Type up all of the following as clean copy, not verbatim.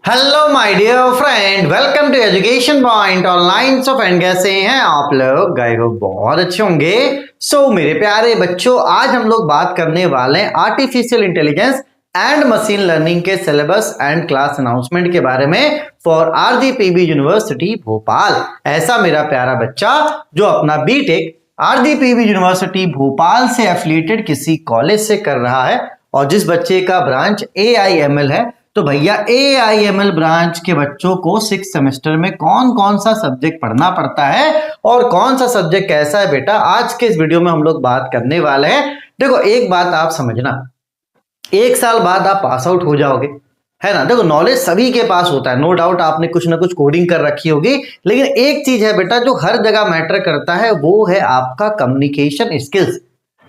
Hello my dear friend, welcome to education point online. So friend, कैसे हैं आप लोग? गए हो बहुत अच्छे होंगे। मेरे प्यारे बच्चों, आज हम लोग बात करने वाले हैं artificial intelligence and machine learning के सिलेबस एंड क्लास अनाउंसमेंट के बारे में फॉर आरजीपीवी यूनिवर्सिटी भोपाल। ऐसा मेरा प्यारा बच्चा जो अपना बीटेक आरजीपीवी यूनिवर्सिटी भोपाल से एफिलिएटेड किसी कॉलेज से कर रहा है और जिस बच्चे का ब्रांच AIML है, तो भैया AIML ब्रांच के बच्चों को 6 सेमेस्टर में कौन कौन सा सब्जेक्ट पढ़ना पड़ता है और कौन सा सब्जेक्ट कैसा है बेटा, आज के इस वीडियो में हम लोग बात करने वाले हैं। देखो, एक बात आप समझना, 1 साल बाद आप पास आउट हो जाओगे, है ना। देखो, नॉलेज सभी के पास होता है, नो डाउट आपने कुछ ना कुछ कोडिंग कर रखी होगी, लेकिन एक चीज है बेटा जो हर जगह मैटर करता है, वो है आपका कम्युनिकेशन स्किल्स।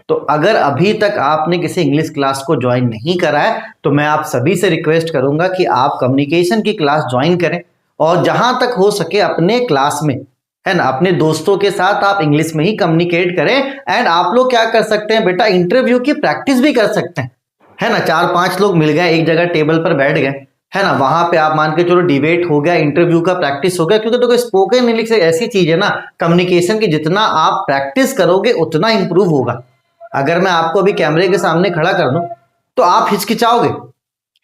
तो अगर अभी तक आपने किसी इंग्लिश क्लास को ज्वाइन नहीं करा है, तो मैं आप सभी से रिक्वेस्ट करूंगा कि आप कम्युनिकेशन की क्लास ज्वाइन करें और जहां तक हो सके अपने क्लास में, है ना, अपने दोस्तों के साथ आप इंग्लिश में ही कम्युनिकेट करें। एंड आप लोग क्या कर सकते हैं बेटा, इंटरव्यू की प्रैक्टिस भी कर सकते हैं, है ना। 4-5 लोग मिल गए, एक जगह टेबल पर बैठ गए, है ना, वहां पे आप मान के चलो डिबेट हो गया, इंटरव्यू का प्रैक्टिस हो गया। क्योंकि देखो, स्पोकन इंग्लिश एक ऐसी चीज है ना, कम्युनिकेशन की, जितना आप प्रैक्टिस करोगे उतना इंप्रूव होगा। अगर मैं आपको अभी कैमरे के सामने खड़ा कर दूं तो आप हिचकिचाओगे,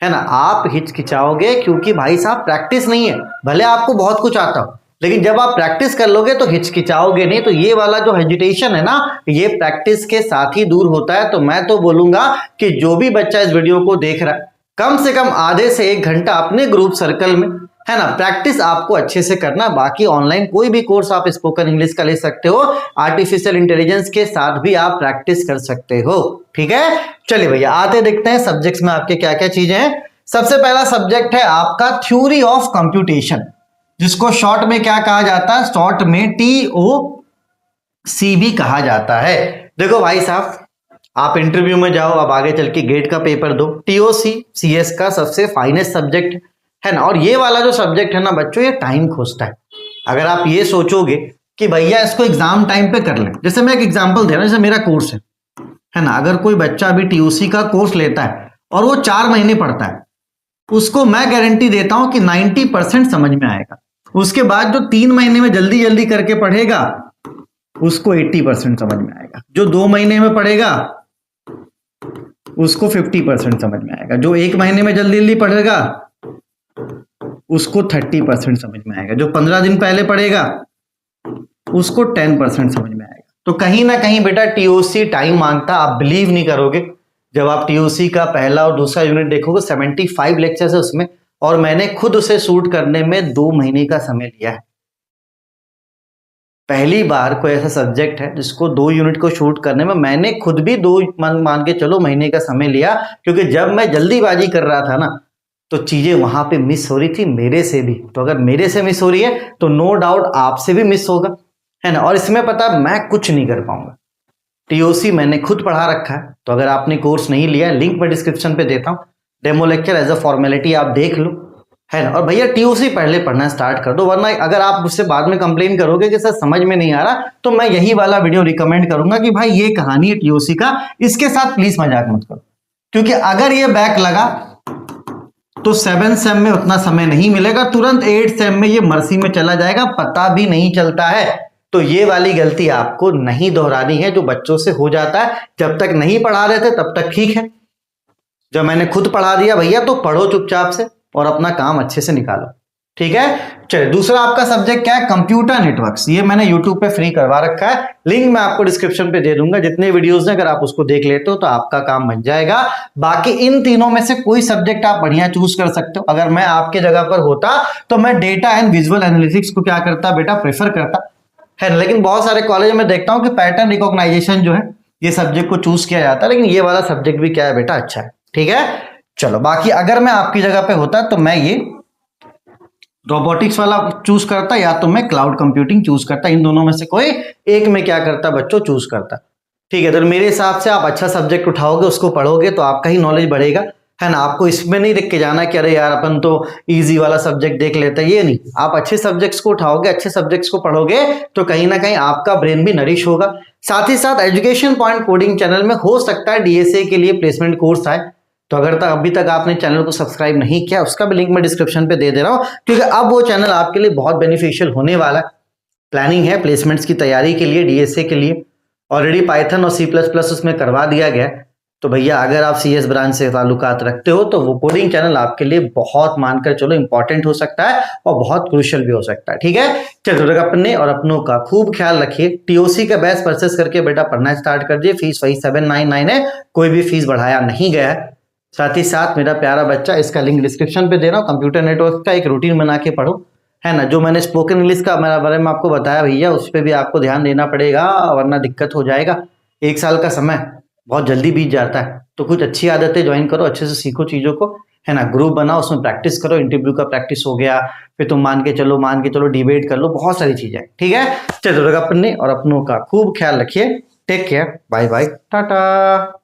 है ना, आप हिचकिचाओगे क्योंकि भाई साहब प्रैक्टिस नहीं है। भले आपको बहुत कुछ आता हो, लेकिन जब आप प्रैक्टिस कर लोगे तो हिचकिचाओगे नहीं। तो ये वाला जो हेजिटेशन है ना, ये प्रैक्टिस के साथ ही दूर होता है। तो मैं तो बोलूंगा कि जो भी बच्चा इस वीडियो को देख रहा है, कम से कम आधे से 1 घंटा अपने ग्रुप सर्कल में, है ना, प्रैक्टिस आपको अच्छे से करना। बाकी ऑनलाइन कोई भी कोर्स आप स्पोकन इंग्लिश का ले सकते हो, आर्टिफिशियल इंटेलिजेंस के साथ भी आप प्रैक्टिस कर सकते हो, ठीक है। चलिए भैया, आते देखते हैं सब्जेक्ट्स में आपके क्या क्या चीजें हैं। सबसे पहला सब्जेक्ट है आपका थ्योरी ऑफ कंप्यूटेशन, जिसको शॉर्ट में क्या कहा जाता है, शॉर्ट में TOC भी कहा जाता है। देखो भाई साहब, आप इंटरव्यू में जाओ, अब आगे चल के गेट का पेपर दो, TOC CS का सबसे फाइनेस्ट सब्जेक्ट है ना। और ये वाला जो सब्जेक्ट है ना बच्चों, ये टाइम खोजता है। अगर आप ये सोचोगे कि भैया इसको एग्जाम टाइम पे कर लें, जैसे मैं एक एग्जांपल दे रहा हूं, जैसे मेरा कोर्स है ना, अगर कोई बच्चा अभी TOC का कोर्स लेता है और वो 4 महीने पढ़ता है, उसको मैं गारंटी देता हूं कि 90% समझ में आएगा। उसके बाद जो 3 महीने में जल्दी जल्दी करके पढ़ेगा, उसको 80% समझ में आएगा। जो 2 महीने में पढ़ेगा, उसको 50% समझ में आएगा। जो 1 महीने में जल्दी जल्दी पढ़ेगा, उसको 30% समझ में आएगा। जो 15 दिन पहले पढ़ेगा, उसको 10% समझ में आएगा। तो कहीं ना कहीं बेटा TOC टाइम मांगता। आप बिलीव नहीं करोगे, जब आप TOC का पहला और दूसरा यूनिट देखोगे, 75 लेक्चर्स है उसमें, और मैंने खुद उसे शूट करने में 2 महीने का समय लिया है। पहली बार कोई ऐसा सब्जेक्ट है जिसको 2 यूनिट को शूट करने में मैंने खुद भी 2 मान के चलो महीने का समय लिया। क्योंकि जब मैं जल्दीबाजी कर रहा था ना, तो चीजें वहां पे मिस हो रही थी मेरे से भी। तो अगर मेरे से मिस हो रही है तो नो डाउट आपसे भी मिस होगा, है ना। और इसमें पता मैं कुछ नहीं कर पाऊंगा। TOC मैंने खुद पढ़ा रखा है, तो अगर आपने कोर्स नहीं लिया, लिंक मैं डिस्क्रिप्शन पे देता हूँ, demo lecture as a formality आप देख लो, है ना। और भैया TOC पहले पढ़ना स्टार्ट कर दो, वरना अगर आप मुझसे बाद में कंप्लेन करोगे कि सर समझ में नहीं आ रहा, तो मैं यही वाला वीडियो रिकमेंड करूंगा कि भाई ये कहानी है TOC का, इसके साथ प्लीज मजाक मत करो। क्योंकि अगर ये बैक लगा तो 7 सेम में उतना समय नहीं मिलेगा, तुरंत 8 सेम में ये मर्सी में चला जाएगा, पता भी नहीं चलता है। तो ये वाली गलती आपको नहीं दोहरानी है, जो बच्चों से हो जाता है। जब तक नहीं पढ़ा रहे थे तब तक ठीक है, जब मैंने खुद पढ़ा दिया भैया, तो पढ़ो चुपचाप से और अपना काम अच्छे से निकालो, ठीक है। चलिए, दूसरा आपका सब्जेक्ट क्या है, कंप्यूटर नेटवर्क्स। ये मैंने यूट्यूब पे फ्री करवा रखा है, लिंक मैं आपको डिस्क्रिप्शन पे दे दूंगा। जितने वीडियोस हैं, अगर आप उसको देख लेते हो तो आपका काम बन जाएगा। बाकी इन तीनों में से कोई सब्जेक्ट आप बढ़िया चूज कर सकते हो। अगर मैं आपके जगह पर होता तो मैं डेटा एंड विजुअल एनालिटिक्स को क्या करता बेटा, प्रेफर करता, है। लेकिन बहुत सारे कॉलेज में देखता हूं कि पैटर्न रिकॉग्नाइजेशन जो है, ये सब्जेक्ट को चूज किया जाता है, लेकिन ये वाला सब्जेक्ट भी क्या है बेटा, अच्छा है, ठीक है। चलो, बाकी अगर मैं आपकी जगह पे होता तो मैं ये रोबोटिक्स वाला चूज करता, या तो मैं क्लाउड कंप्यूटिंग चूज करता। इन दोनों में से कोई एक में क्या करता बच्चों, चूज करता, ठीक है। तो मेरे हिसाब से आप अच्छा सब्जेक्ट उठाओगे, उसको पढ़ोगे, तो आपका ही नॉलेज बढ़ेगा, है ना। आपको इसमें नहीं देख के जाना कि अरे यार अपन तो इजी वाला सब्जेक्ट देख लेते हैं, ये नहीं। आप अच्छे सब्जेक्ट्स को उठाओगे, अच्छे सब्जेक्ट्स को पढ़ोगे, तो कहीं ना कहीं आपका ब्रेन भी नरिश होगा। साथ ही साथ एजुकेशन पॉइंट कोडिंग चैनल में हो सकता है DSA के लिए प्लेसमेंट कोर्स आए, तो अगर तक अभी तक आपने चैनल को सब्सक्राइब नहीं किया, उसका भी लिंक मैं डिस्क्रिप्शन पे दे दे रहा हूँ, क्योंकि अब वो चैनल आपके लिए बहुत बेनिफिशियल होने वाला है। प्लानिंग है प्लेसमेंट्स की तैयारी के लिए, डीएसए के लिए ऑलरेडी पाइथन और C++ उसमें करवा दिया गया। तो भैया अगर आप CS ब्रांच से ताल्लुकात रखते हो तो वो कोडिंग चैनल आपके लिए बहुत मानकर चलो इंपॉर्टेंट हो सकता है और बहुत क्रूशियल भी हो सकता है। ठीक है, चलो अपने और अपनों का खूब ख्याल रखिए। TOC का बैच परचेस करके बेटा पढ़ना स्टार्ट कर दिए। फीस वही 799 है, कोई भी फीस बढ़ाया नहीं गया है। साथ ही साथ मेरा प्यारा बच्चा, इसका लिंक डिस्क्रिप्शन पे दे रहा हूँ, कंप्यूटर नेटवर्क का एक रूटीन बना के पढ़ो, है ना। जो मैंने स्पोकन इंग्लिश का मेरा बारे में आपको बताया भैया, उस पर भी आपको ध्यान देना पड़ेगा, वरना दिक्कत हो जाएगा। 1 साल का समय बहुत जल्दी बीत जाता है, तो कुछ अच्छी आदतें ज्वाइन करो, अच्छे से सीखो चीज़ों को, है ना। ग्रुप बनाओ, उसमें प्रैक्टिस करो, इंटरव्यू का प्रैक्टिस हो गया, फिर तुम मान के चलो डिबेट कर लो, बहुत सारी चीज़ें। ठीक है, चलो अपने और अपनों का खूब ख्याल रखिए। Take care, bye bye, Tata.